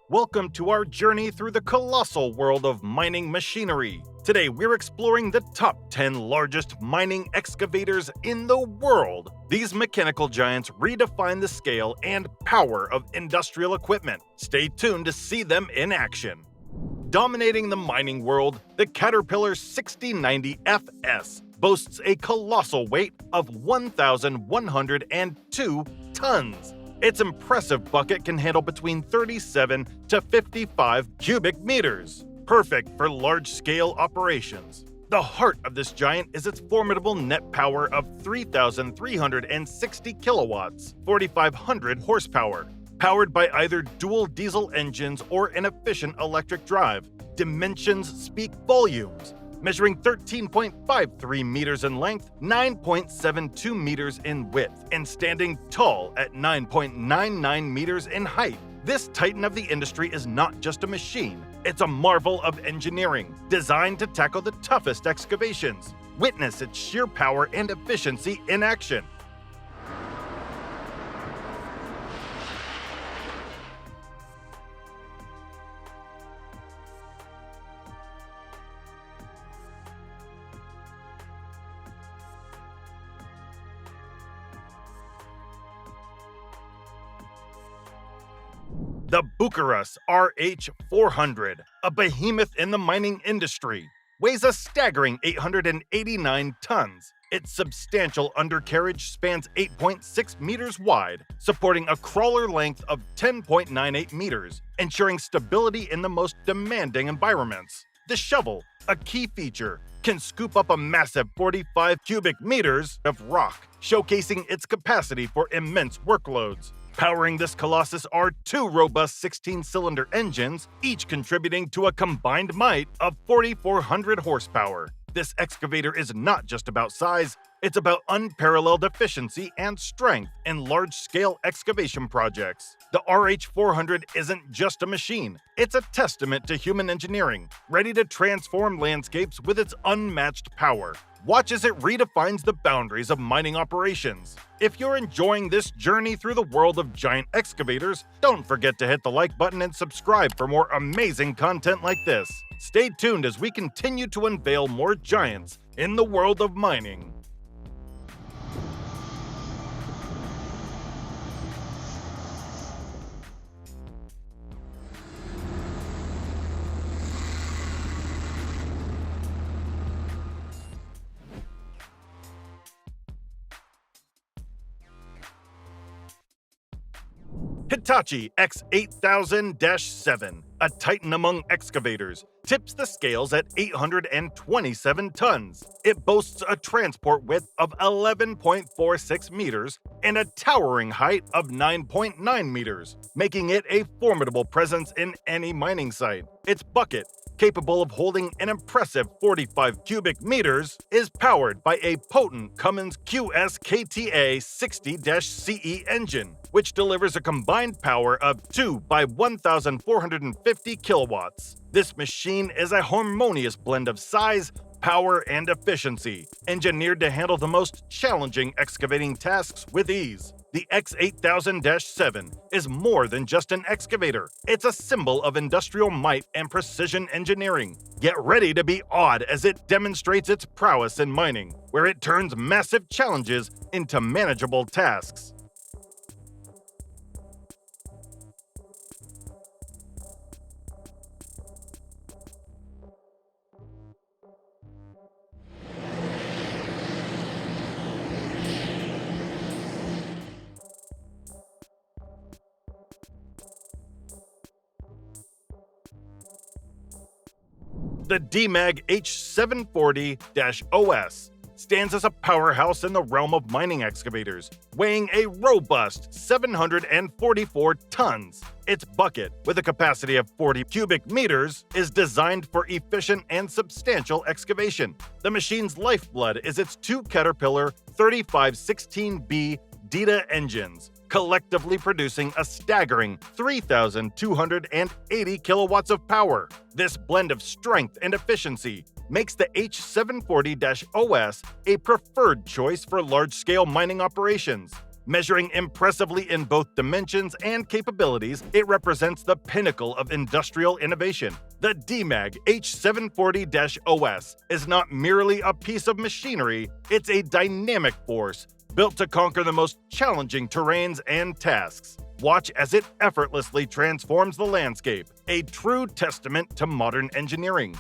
Welcome to our journey through the colossal world of mining machinery. Today, we're exploring the top 10 largest mining excavators in the world. These mechanical giants redefine the scale and power of industrial equipment. Stay tuned to see them in action. Dominating the mining world, the Caterpillar 6090FS boasts a colossal weight of 1,102 tons. Its impressive bucket can handle between 37 to 55 cubic meters, perfect for large-scale operations. The heart of this giant is its formidable net power of 3,360 kilowatts, 4,500 horsepower, powered by either dual diesel engines or an efficient electric drive. Dimensions speak volumes. Measuring 13.53 meters in length, 9.72 meters in width, and standing tall at 9.99 meters in height. This titan of the industry is not just a machine, it's a marvel of engineering, designed to tackle the toughest excavations. Witness its sheer power and efficiency in action. The UBERUS RH400, a behemoth in the mining industry, weighs a staggering 889 tons. Its substantial undercarriage spans 8.6 meters wide, supporting a crawler length of 10.98 meters, ensuring stability in the most demanding environments. The shovel, a key feature, can scoop up a massive 45 cubic meters of rock, showcasing its capacity for immense workloads. Powering this colossus are two robust 16-cylinder engines, each contributing to a combined might of 4,400 horsepower. This excavator is not just about size, it's about unparalleled efficiency and strength in large-scale excavation projects. The RH400 isn't just a machine, it's a testament to human engineering, ready to transform landscapes with its unmatched power. Watch as it redefines the boundaries of mining operations. If you're enjoying this journey through the world of giant excavators, don't forget to hit the like button and subscribe for more amazing content like this. Stay tuned as we continue to unveil more giants in the world of mining. Hitachi X8000 D7, a titan among excavators, tips the scales at 827 tons. It boasts a transport width of 11.46 meters and a towering height of 9.9 meters, making it a formidable presence in any mining site. Its bucket, capable of holding an impressive 45 cubic meters, is powered by a potent Cummins QSKTA 60-CE engine, which delivers a combined power of 2 by 1,450 kilowatts. This machine is a harmonious blend of size, power, and efficiency, engineered to handle the most challenging excavating tasks with ease. The X8000 D7 is more than just an excavator. It's a symbol of industrial might and precision engineering. Get ready to be awed as it demonstrates its prowess in mining, where it turns massive challenges into manageable tasks. The Demag H740-OS stands as a powerhouse in the realm of mining excavators, weighing a robust 744 tons. Its bucket, with a capacity of 40 cubic meters, is designed for efficient and substantial excavation. The machine's lifeblood is its two Caterpillar 3516B D9 engines, collectively producing a staggering 3,280 kilowatts of power. This blend of strength and efficiency makes the H740-OS a preferred choice for large-scale mining operations. Measuring impressively in both dimensions and capabilities, it represents the pinnacle of industrial innovation. The DMAG H740-OS is not merely a piece of machinery, it's a dynamic force built to conquer the most challenging terrains and tasks. Watch as it effortlessly transforms the landscape, a true testament to modern engineering.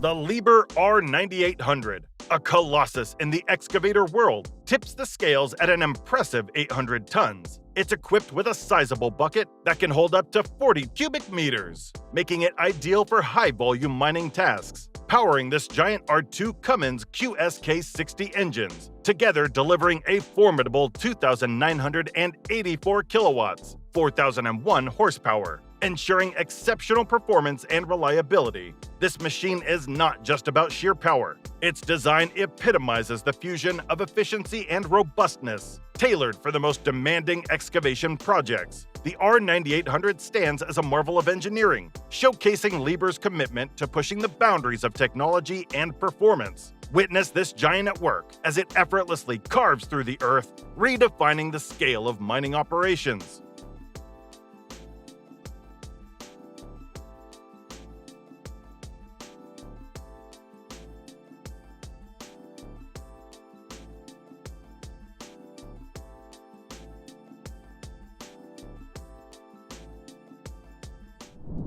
The Liebherr R9800, a colossus in the excavator world, tips the scales at an impressive 800 tons. It's equipped with a sizable bucket that can hold up to 40 cubic meters, making it ideal for high-volume mining tasks. Powering this giant are two Cummins QSK60 engines, together delivering a formidable 2,984 kilowatts, 4,001 horsepower, ensuring exceptional performance and reliability. This machine is not just about sheer power. Its design epitomizes the fusion of efficiency and robustness, tailored for the most demanding excavation projects. The R9800 stands as a marvel of engineering, showcasing Liebherr's commitment to pushing the boundaries of technology and performance. Witness this giant at work as it effortlessly carves through the earth, redefining the scale of mining operations.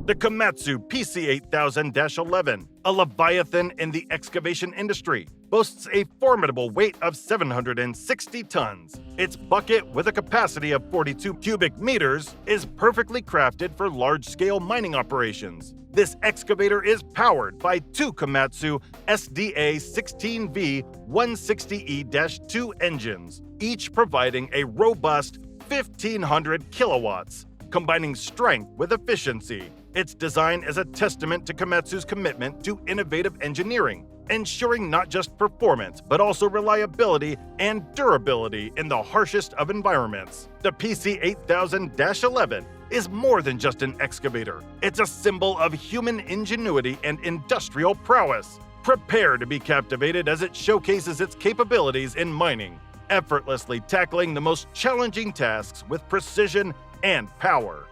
The Komatsu PC8000 D11, a leviathan in the excavation industry, boasts a formidable weight of 760 tons. Its bucket, with a capacity of 42 cubic meters, is perfectly crafted for large-scale mining operations. This excavator is powered by two Komatsu SDA16V160E-2 engines, each providing a robust 1,500 kilowatts, combining strength with efficiency. Its design is a testament to Komatsu's commitment to innovative engineering, ensuring not just performance but also reliability and durability in the harshest of environments. The PC8000-11 is more than just an excavator. It's a symbol of human ingenuity and industrial prowess. Prepare to be captivated as it showcases its capabilities in mining, effortlessly tackling the most challenging tasks with precision and power.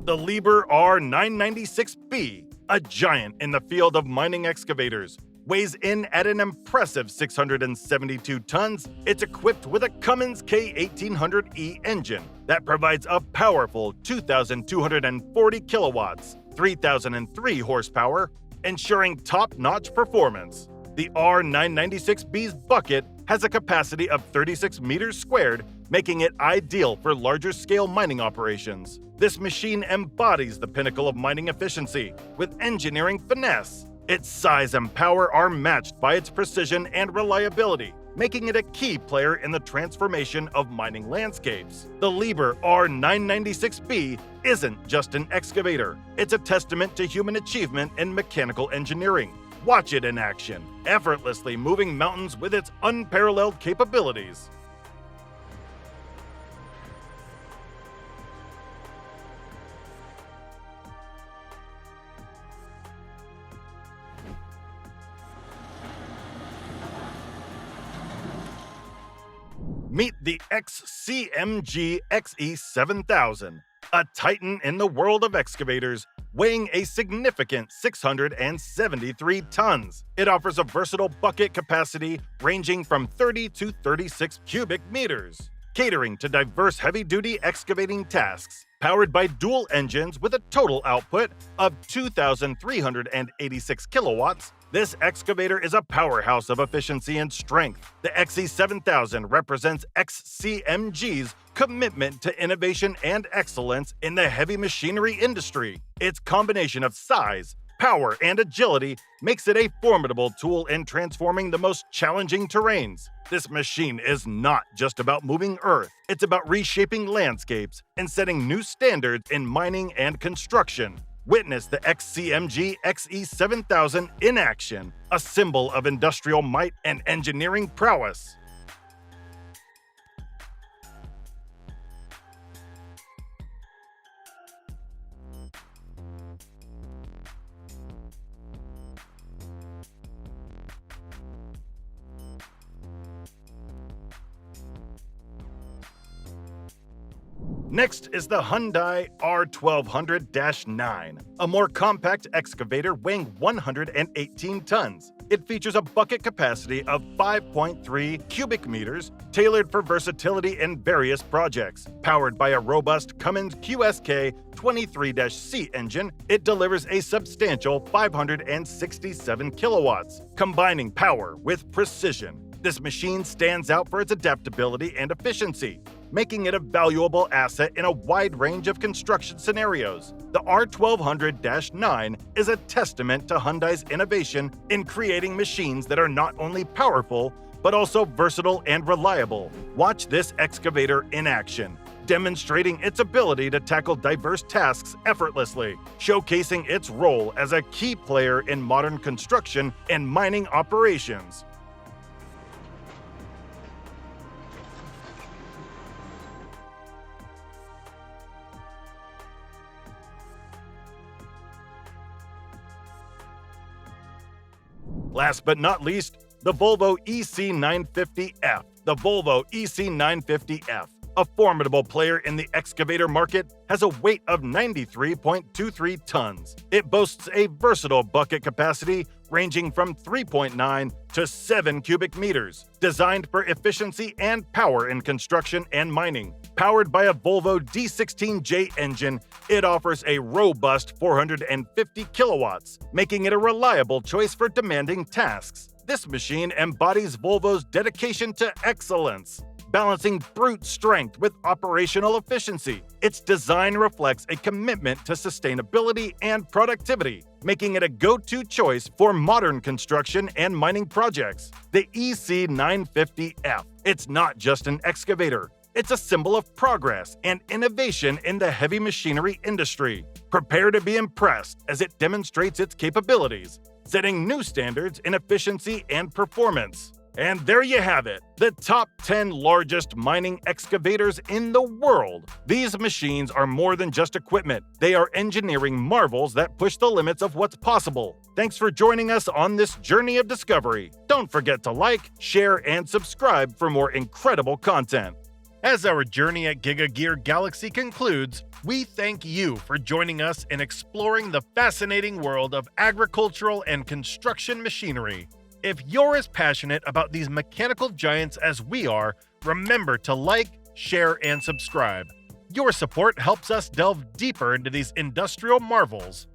The Liebherr R996B, a giant in the field of mining excavators, weighs in at an impressive 672 tons. It's equipped with a Cummins K1800E engine that provides a powerful 2,240 kilowatts, 3,003 horsepower, ensuring top-notch performance. The R996B's bucket has a capacity of 36 meters squared, making it ideal for larger-scale mining operations. This machine embodies the pinnacle of mining efficiency with engineering finesse. Its size and power are matched by its precision and reliability, making it a key player in the transformation of mining landscapes. The Liebherr R996B isn't just an excavator, it's a testament to human achievement in mechanical engineering. Watch it in action, effortlessly moving mountains with its unparalleled capabilities. Meet the XCMG XE7000, a titan in the world of excavators, weighing a significant 673 tons. It offers a versatile bucket capacity ranging from 30 to 36 cubic meters, catering to diverse heavy-duty excavating tasks. Powered by dual engines with a total output of 2,386 kilowatts, This excavator is a powerhouse of efficiency and strength. The XE7000 represents XCMG's commitment to innovation and excellence in the heavy machinery industry. Its combination of size, power, and agility makes it a formidable tool in transforming the most challenging terrains. This machine is not just about moving earth, it's about reshaping landscapes and setting new standards in mining and construction. Witness the XCMG XE7000 in action, a symbol of industrial might and engineering prowess. Next is the Hyundai R1200 D9, a more compact excavator weighing 118 tons. It features a bucket capacity of 5.3 cubic meters, tailored for versatility in various projects. Powered by a robust Cummins QSK 23-C engine, it delivers a substantial 567 kilowatts, combining power with precision. This machine stands out for its adaptability and efficiency, making it a valuable asset in a wide range of construction scenarios. The R1200 D9 is a testament to Hyundai's innovation in creating machines that are not only powerful, but also versatile and reliable. Watch this excavator in action, demonstrating its ability to tackle diverse tasks effortlessly, showcasing its role as a key player in modern construction and mining operations. Last but not least, the Volvo EC950F. The Volvo EC950F, a formidable player in the excavator market, has a weight of 93.23 tons. It boasts a versatile bucket capacity ranging from 3.9 to 7 cubic meters, designed for efficiency and power in construction and mining. Powered by a Volvo D16J engine, it offers a robust 450 kilowatts, making it a reliable choice for demanding tasks. This machine embodies Volvo's dedication to excellence, balancing brute strength with operational efficiency. Its design reflects a commitment to sustainability and productivity, making it a go-to choice for modern construction and mining projects. The EC950F. It's not just an excavator. It's a symbol of progress and innovation in the heavy machinery industry. Prepare to be impressed as it demonstrates its capabilities, setting new standards in efficiency and performance. And there you have it, the top 10 largest mining excavators in the world. These machines are more than just equipment. They are engineering marvels that push the limits of what's possible. Thanks for joining us on this journey of discovery. Don't forget to like, share, and subscribe for more incredible content. As our journey at Giga Gear Galaxy concludes, we thank you for joining us in exploring the fascinating world of agricultural and construction machinery. If you're as passionate about these mechanical giants as we are, remember to like, share, and subscribe. Your support helps us delve deeper into these industrial marvels.